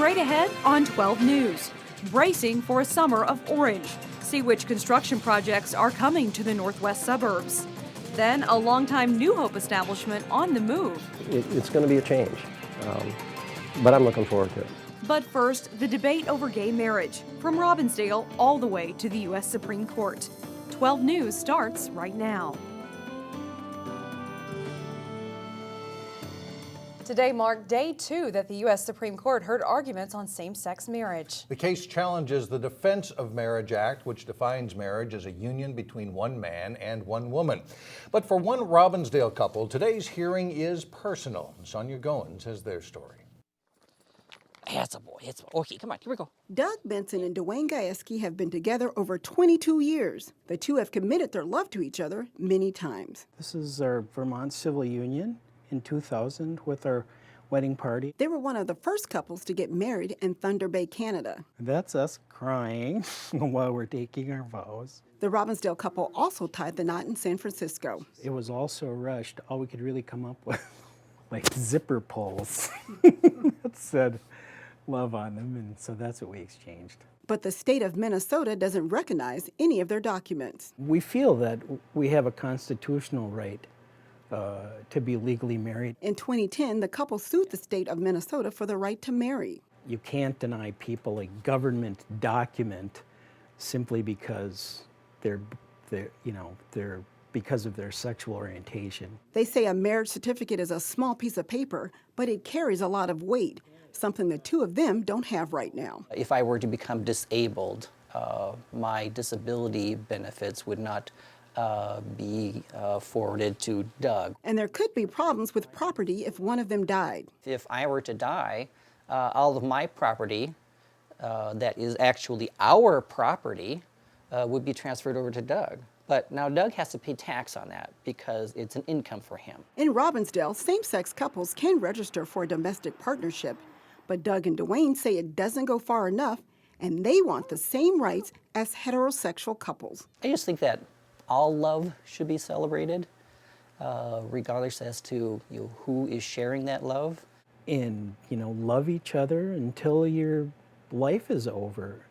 Straight ahead on 12 News. Bracing for a summer of orange. See which construction projects are coming to the northwest suburbs. Then a longtime New Hope establishment on the move. It's going to be a change, but I'm looking forward to it. But first, the debate over gay marriage, from Robbinsdale all the way to the U.S. Supreme Court. 12 News starts right now. Today marked day 2 that the U.S. Supreme Court heard arguments on same-sex marriage. The case challenges the Defense of Marriage Act, which defines marriage as a union between one man and one woman. But for one Robbinsdale couple, today's hearing is personal. Sonia Goins has their story. It's a boy. Okay, come on, here we go. Doug Benson and Dwayne Gajewski have been together over 22 years. The two have committed their love to each other many times. This is our Vermont Civil Union in 2000 with our wedding party. They were one of the first couples to get married in Thunder Bay, Canada. That's us crying while we're taking our vows. The Robbinsdale couple also tied the knot in San Francisco. It was also rushed. All we could really come up with, like zipper pulls that said love on them, and so that's what we exchanged. But the state of Minnesota doesn't recognize any of their documents. We feel that we have a constitutional right to be legally married. In 2010, the couple sued the state of Minnesota for the right to marry. You can't deny people a government document simply because they're because of their sexual orientation. They say a marriage certificate is a small piece of paper, but it carries a lot of weight, something the two of them don't have right now. If I were to become disabled, my disability benefits would not be forwarded to Doug. And there could be problems with property if one of them died. If I were to die, all of my property that is actually our property would be transferred over to Doug. But now Doug has to pay tax on that because it's an income for him. In Robbinsdale, same-sex couples can register for a domestic partnership, but Doug and Dwayne say it doesn't go far enough, and they want the same rights as heterosexual couples. I just think that all love should be celebrated, regardless as to who is sharing that love. And, love each other until your life is over.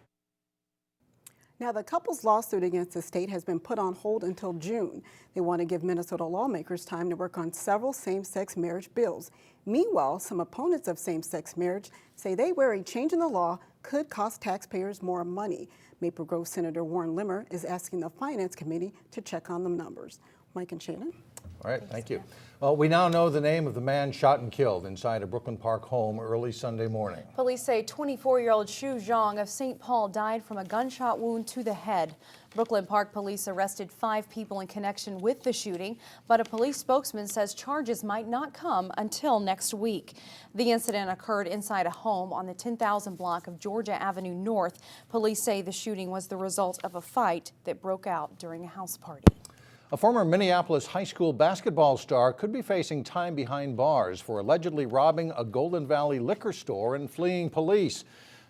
Now, the couple's lawsuit against the state has been put on hold until June. They want to give Minnesota lawmakers time to work on several same-sex marriage bills. Meanwhile, some opponents of same-sex marriage say they worry change in the law could cost taxpayers more money. Maple Grove Senator Warren Limmer is asking the Finance Committee to check on the numbers. Mike and Shannon. All right, thank you. Well, we now know the name of the man shot and killed inside a Brooklyn Park home early Sunday morning. Police say 24-year-old Xu Zhang of St. Paul died from a gunshot wound to the head. Brooklyn Park police arrested 5 people in connection with the shooting, but a police spokesman says charges might not come until next week. The incident occurred inside a home on the 10,000 block of Georgia Avenue North. Police say the shooting was the result of a fight that broke out during a house party. A former Minneapolis high school basketball star could be facing time behind bars for allegedly robbing a Golden Valley liquor store and fleeing police.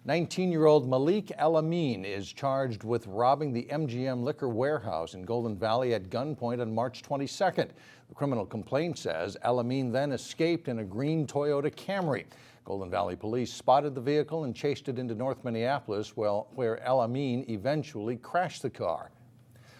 19-year-old Malik El-Amin is charged with robbing the MGM liquor warehouse in Golden Valley at gunpoint on March 22nd. The criminal complaint says El-Amin then escaped in a green Toyota Camry. Golden Valley police spotted the vehicle and chased it into North Minneapolis, where El-Amin eventually crashed the car.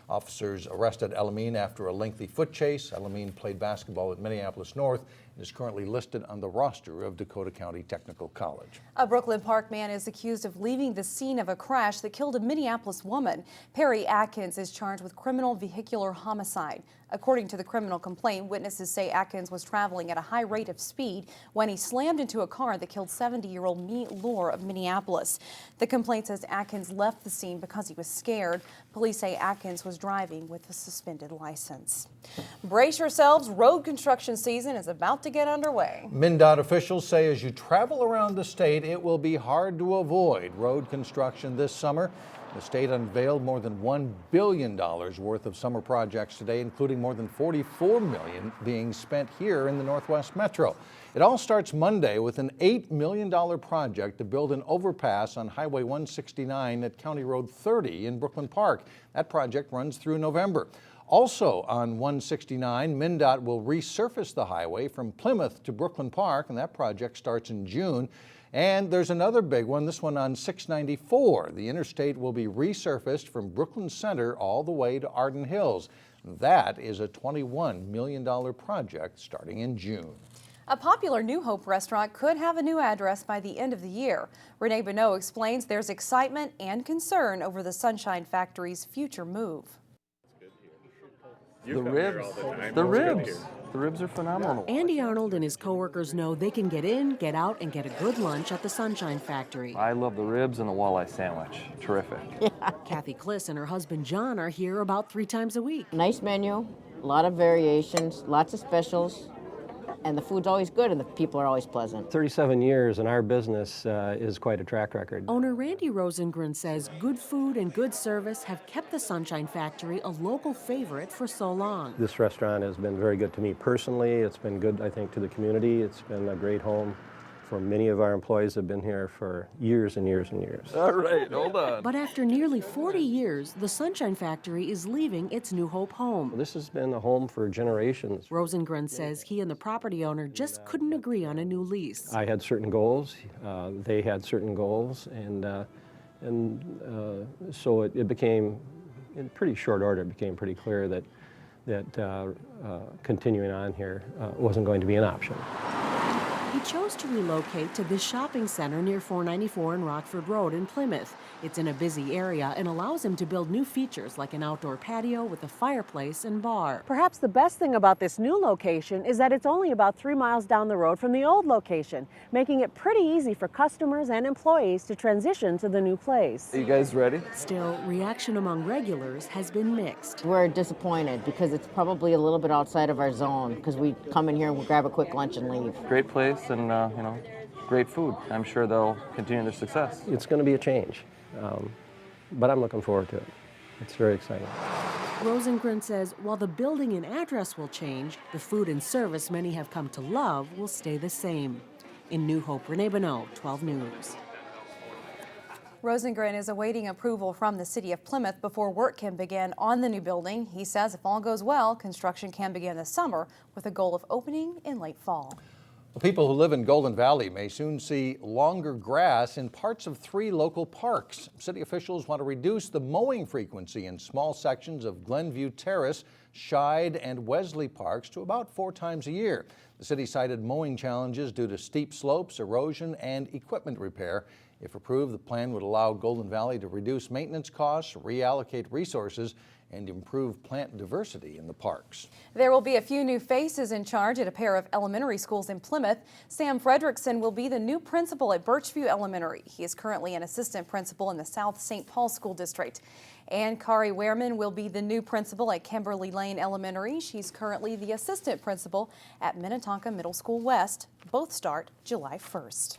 Officers arrested El-Amin after a lengthy foot chase. El-Amin played basketball at Minneapolis North and is currently listed on the roster of Dakota County Technical College. A Brooklyn Park man is accused of leaving the scene of a crash that killed a Minneapolis woman. Perry Atkins is charged with criminal vehicular homicide. According to the criminal complaint, witnesses say Atkins was traveling at a high rate of speed when he slammed into a car that killed 70-year-old Meat Lore of Minneapolis. The complaint says Atkins left the scene because he was scared. Police say Atkins was driving with a suspended license. Brace yourselves, road construction season is about to get underway. MnDOT officials say as you travel around the state, it will be hard to avoid road construction this summer. The state unveiled more than $1 billion worth of summer projects today, including more than $44 million being spent here in the Northwest Metro. It all starts Monday with an $8 million project to build an overpass on Highway 169 at County Road 30 in Brooklyn Park. That project runs through November. Also on 169, MnDOT will resurface the highway from Plymouth to Brooklyn Park, and that project starts in June. And there's another big one, this one on 694. The interstate will be resurfaced from Brooklyn Center all the way to Arden Hills. That is a $21 million project starting in June. A popular New Hope restaurant could have a new address by the end of the year. Renee Bonneau explains there's excitement and concern over the Sunshine Factory's future move. The ribs are phenomenal. Andy Arnold and his coworkers know they can get in, get out, and get a good lunch at the Sunshine Factory. I love the ribs and the walleye sandwich. Terrific. Kathy Kliss and her husband John are here about 3 times a week. Nice menu, a lot of variations, lots of specials, and the food's always good and the people are always pleasant. 37 years in our business is quite a track record. Owner Randy Rosengren says good food and good service have kept the Sunshine Factory a local favorite for so long. This restaurant has been very good to me personally. It's been good, I think, to the community. It's been a great home for many of our employees who have been here for years and years and years. All right, hold on. But after nearly 40 years, the Sunshine Factory is leaving its New Hope home. This has been a home for generations. Rosengren says he and the property owner just couldn't agree on a new lease. I had certain goals, they had certain goals, and so it became, in pretty short order, it became pretty clear that continuing on here wasn't going to be an option. He chose to relocate to this shopping center near 494 and Rockford Road in Plymouth. It's in a busy area and allows him to build new features like an outdoor patio with a fireplace and bar. Perhaps the best thing about this new location is that it's only about 3 miles down the road from the old location, making it pretty easy for customers and employees to transition to the new place. Are you guys ready? Still, reaction among regulars has been mixed. We're disappointed because it's probably a little bit outside of our zone because we come in here and we grab a quick lunch and leave. Great place and, great food. I'm sure they'll continue their success. It's going to be a change, but I'm looking forward to it. It's very exciting. Rosengren says while the building and address will change, the food and service many have come to love will stay the same. In New Hope, Renee Bonneau, 12 News. Rosengren is awaiting approval from the city of Plymouth before work can begin on the new building. He says if all goes well, construction can begin this summer with a goal of opening in late fall. Well, people who live in Golden Valley may soon see longer grass in parts of 3 local parks. City officials want to reduce the mowing frequency in small sections of Glenview Terrace, Scheid, and Wesley parks to about 4 times a year. The city cited mowing challenges due to steep slopes, erosion, and equipment repair. If approved, the plan would allow Golden Valley to reduce maintenance costs, reallocate resources, and improve plant diversity in the parks. There will be a few new faces in charge at a pair of elementary schools in Plymouth. Sam Fredrickson will be the new principal at Birchview Elementary. He is currently an assistant principal in the South St. Paul School District. And Kari Wehrman will be the new principal at Kimberly Lane Elementary. She's currently the assistant principal at Minnetonka Middle School West. Both start July 1st.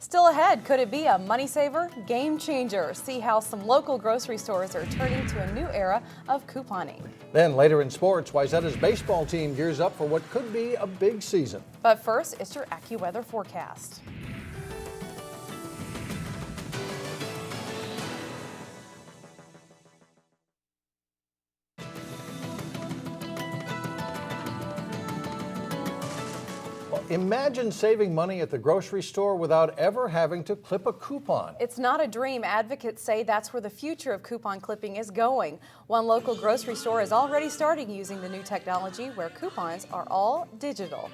Still ahead, could it be a money saver? Game changer. See how some local grocery stores are turning to a new era of couponing. Then later in sports, Wayzata's baseball team gears up for what could be a big season. But first, it's your AccuWeather forecast. Imagine saving money at the grocery store without ever having to clip a coupon. It's not a dream. Advocates say that's where the future of coupon clipping is going. One local grocery store is already starting using the new technology where coupons are all digital.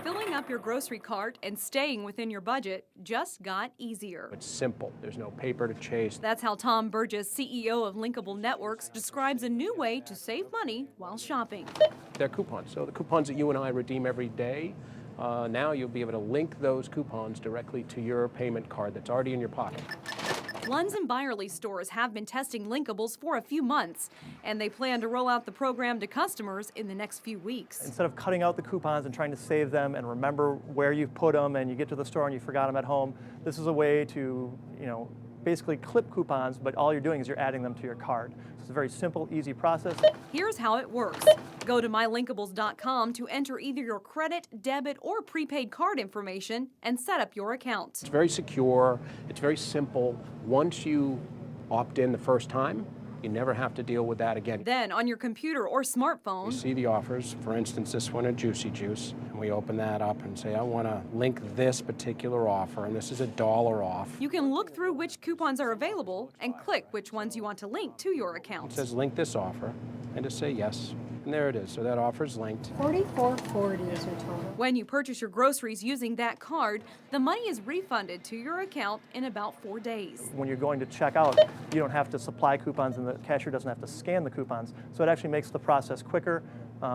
Filling up your grocery cart and staying within your budget just got easier. It's simple. There's no paper to chase. That's how Tom Burgess, CEO of Linkable Networks, describes a new way to save money while shopping. They're coupons. So the coupons that you and I redeem every day, now you'll be able to link those coupons directly to your payment card that's already in your pocket. Lunds and Byerly stores have been testing Linkables for a few months, and they plan to roll out the program to customers in the next few weeks. Instead of cutting out the coupons and trying to save them and remember where you put them and you get to the store and you forgot them at home, this is a way to, basically clip coupons, but all you're doing is you're adding them to your card. So it's a very simple, easy process. Here's how it works. Go to mylinkables.com to enter either your credit, debit, or prepaid card information and set up your account. It's very secure. It's very simple. Once you opt in the first time, You never have to deal with that again. Then on your computer or smartphone, You see the offers, for instance, this one at Juicy Juice, and we open that up and say, I want to link this particular offer, and this is $1 off. you can look through which coupons are available and click which ones you want to link to your account. It says link this offer, and just say yes. And there it is, so that offer's linked. $44.40 is your total. When you purchase your groceries using that card, the money is refunded to your account in about 4 days. When you're going to check out, you don't have to supply coupons and the cashier doesn't have to scan the coupons. So it actually makes the process quicker.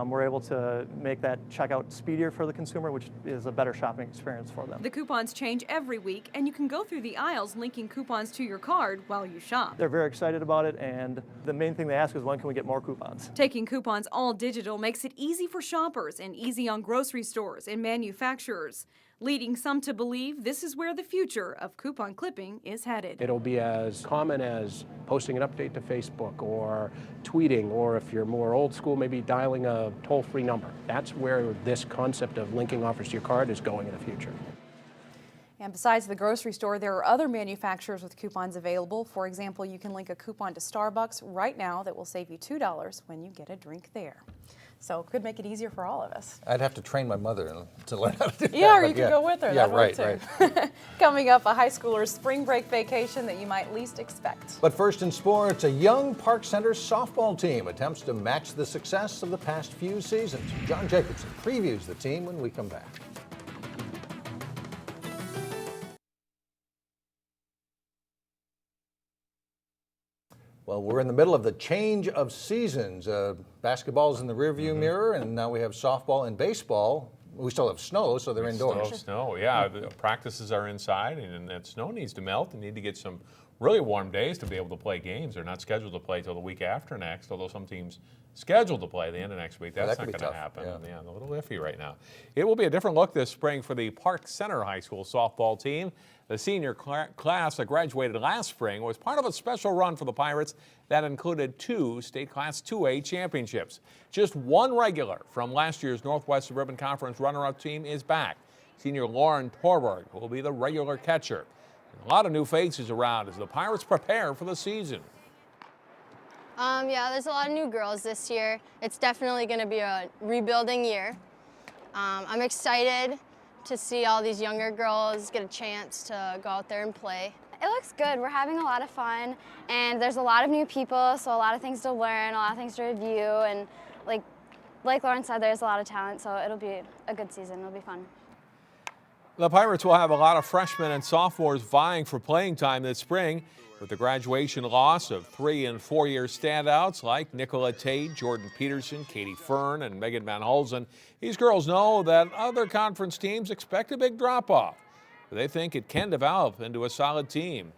We're able to make that checkout speedier for the consumer, which is a better shopping experience for them. The coupons change every week, and you can go through the aisles linking coupons to your card while you shop. They're very excited about it, and the main thing they ask is when can we get more coupons? Taking coupons all digital makes it easy for shoppers and easy on grocery stores and manufacturers, leading some to believe this is where the future of coupon clipping is headed. It'll be as common as posting an update to Facebook or tweeting, or if you're more old school, maybe dialing a toll-free number. That's where this concept of linking offers to your card is going in the future. And besides the grocery store, there are other manufacturers with coupons available. For example, you can link a coupon to Starbucks right now that will save you $2 when you get a drink there. So it could make it easier for all of us. I'd have to train my mother to learn how to do that. Yeah, or but you could go with her. Yeah, That works right. too. Coming up, a high schooler's spring break vacation that you might least expect. But first in sports, a young Park Center softball team attempts to match the success of the past few seasons. John Jacobson previews the team when we come back. Well, we're in the middle of the change of seasons. Basketball's in the rearview mirror, and now we have softball and baseball. We still have snow, so they're indoors. Still have snow, yeah. The practices are inside, and that snow needs to melt. They need to get some really warm days to be able to play games. They're not scheduled to play till the week after next, although some teams scheduled to play the end of next week. That's not going to happen. Yeah, a little iffy right now. It will be a different look this spring for the Park Center High School softball team. The senior class that graduated last spring was part of a special run for the Pirates that included 2 state class 2A championships. Just one regular from last year's Northwest Suburban Conference runner-up team is back. Senior Lauren Torberg will be the regular catcher. And a lot of new faces around as the Pirates prepare for the season. Yeah, there's a lot of new girls this year. It's definitely going to be a rebuilding year. I'm excited to see all these younger girls get a chance to go out there and play. It looks good. We're having a lot of fun, and there's a lot of new people, so a lot of things to learn, a lot of things to review, and like Lauren said, there's a lot of talent, so it'll be a good season. It'll be fun. The Pirates will have a lot of freshmen and sophomores vying for playing time this spring. With the graduation loss of 3- and 4-year standouts like Nicola Tate, Jordan Peterson, Katie Fern, and Megan Van Hulsen, these girls know that other conference teams expect a big drop-off. But they think it can develop into a solid team.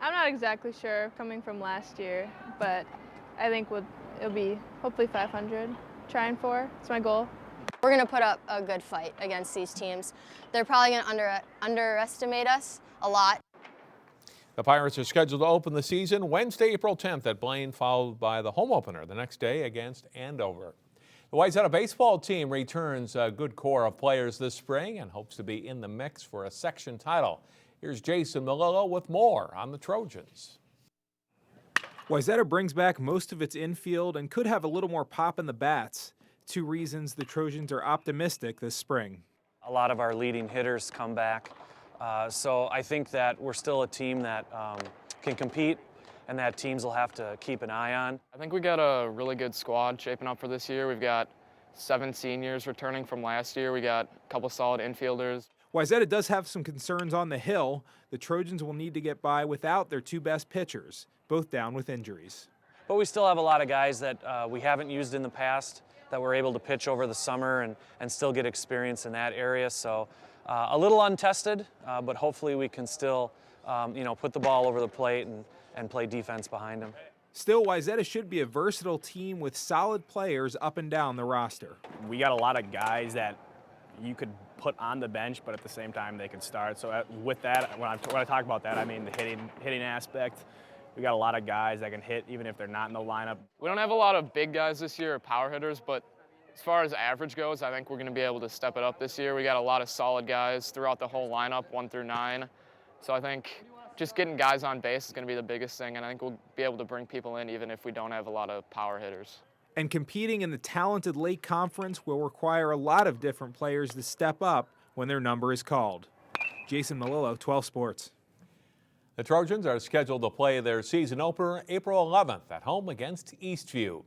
I'm not exactly sure coming from last year, but I think it'll be hopefully 500, trying for. It's my goal. We're going to put up a good fight against these teams. They're probably going to underestimate us a lot. The Pirates are scheduled to open the season Wednesday, April 10th at Blaine, followed by the home opener the next day against Andover. The Wayzata baseball team returns a good core of players this spring and hopes to be in the mix for a section title. Here's Jason Melillo with more on the Trojans. Wayzata brings back most of its infield and could have a little more pop in the bats. 2 reasons the Trojans are optimistic this spring. A lot of our leading hitters come back. So I think that we're still a team that can compete and that teams will have to keep an eye on. I think we got a really good squad shaping up for this year. We've got 7 seniors returning from last year. We got a couple solid infielders. Wayzata does have some concerns on the hill. The Trojans will need to get by without their 2 best pitchers, both down with injuries. But we still have a lot of guys that we haven't used in the past that we're able to pitch over the summer and still get experience in that area. So a little untested, but hopefully we can still put the ball over the plate and play defense behind them. Still, Wayzata should be a versatile team with solid players up and down the roster. We got a lot of guys that you could put on the bench, but at the same time they could start. So with that, when I talk about that, I mean the hitting aspect. We got a lot of guys that can hit even if they're not in the lineup. We don't have a lot of big guys this year or power hitters, but as far as average goes, I think we're going to be able to step it up this year. We got a lot of solid guys throughout the whole lineup, 1 through 9. So I think just getting guys on base is going to be the biggest thing, and I think we'll be able to bring people in even if we don't have a lot of power hitters. And competing in the talented Lake Conference will require a lot of different players to step up when their number is called. Jason Melillo, 12 Sports. The Trojans are scheduled to play their season opener April 11th at home against Eastview.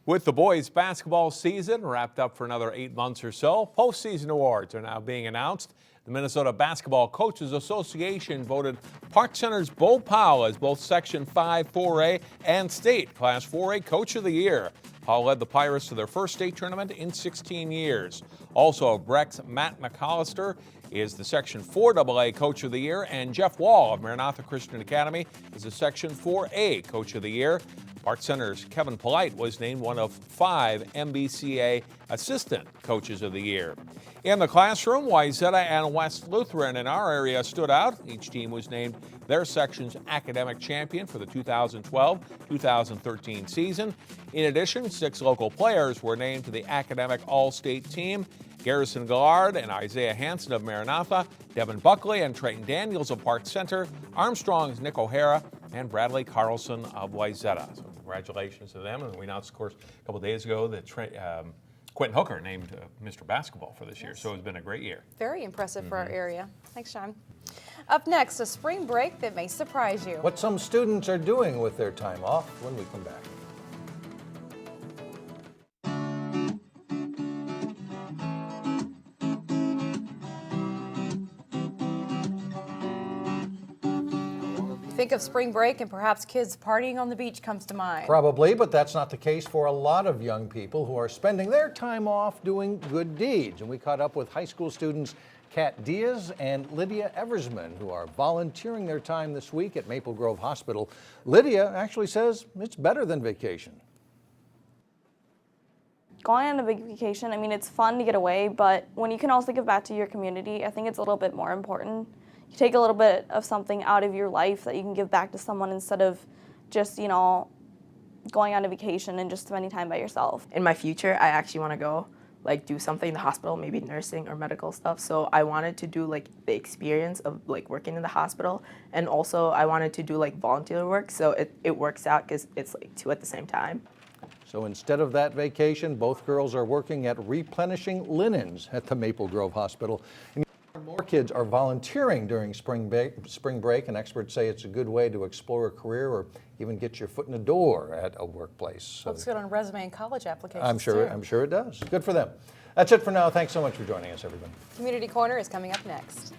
With the boys' basketball season wrapped up for another 8 months or so, postseason awards are now being announced. The Minnesota Basketball Coaches Association voted Park Center's Bo Powell as both Section 5 4A and State Class 4A Coach of the Year. Powell led the Pirates to their first state tournament in 16 years. Also, Breck's Matt McAllister is the Section 4 AA Coach of the Year, and Jeff Wall of Maranatha Christian Academy is the Section 4A Coach of the Year. Park Center's Kevin Polite was named one of 5 MBCA Assistant Coaches of the Year. In the classroom, Wayzata and West Lutheran in our area stood out. Each team was named their section's academic champion for the 2012-2013 season. In addition, 6 local players were named to the academic all-state team. Garrison Gillard and Isaiah Hansen of Maranatha, Devin Buckley and Trayton Daniels of Park Center, Armstrong's Nick O'Hara, and Bradley Carlson of Wayzata. So congratulations to them. And we announced, of course, a couple days ago that Quentin Hooker named Mr. Basketball for this year. So it's been a great year. Very impressive for our area. Thanks, Sean. Up next, a spring break that may surprise you. What some students are doing with their time off when we come back. Think of spring break and perhaps kids partying on the beach comes to mind. Probably, but that's not the case for a lot of young people who are spending their time off doing good deeds. And we caught up with high school students Kat Diaz and Lydia Eversman, who are volunteering their time this week at Maple Grove Hospital. Lydia actually says it's better than vacation. Going on a big vacation, I mean, it's fun to get away, but when you can also give back to your community, I think it's a little bit more important. You take a little bit of something out of your life that you can give back to someone instead of just, you know, going on a vacation and just spending time by yourself. In my future, I actually want to go like do something in the hospital, maybe nursing or medical stuff. So I wanted to do like the experience of like working in the hospital, and also I wanted to do like volunteer work. So it works out because it's like 2 at the same time. So instead of that vacation, both girls are working at replenishing linens at the Maple Grove Hospital. And more kids are volunteering during spring break, and experts say it's a good way to explore a career or even get your foot in the door at a workplace. So looks good on resume and college applications. I'm sure it does. Good for them. That's it for now. Thanks so much for joining us, everybody. Community Corner is coming up next.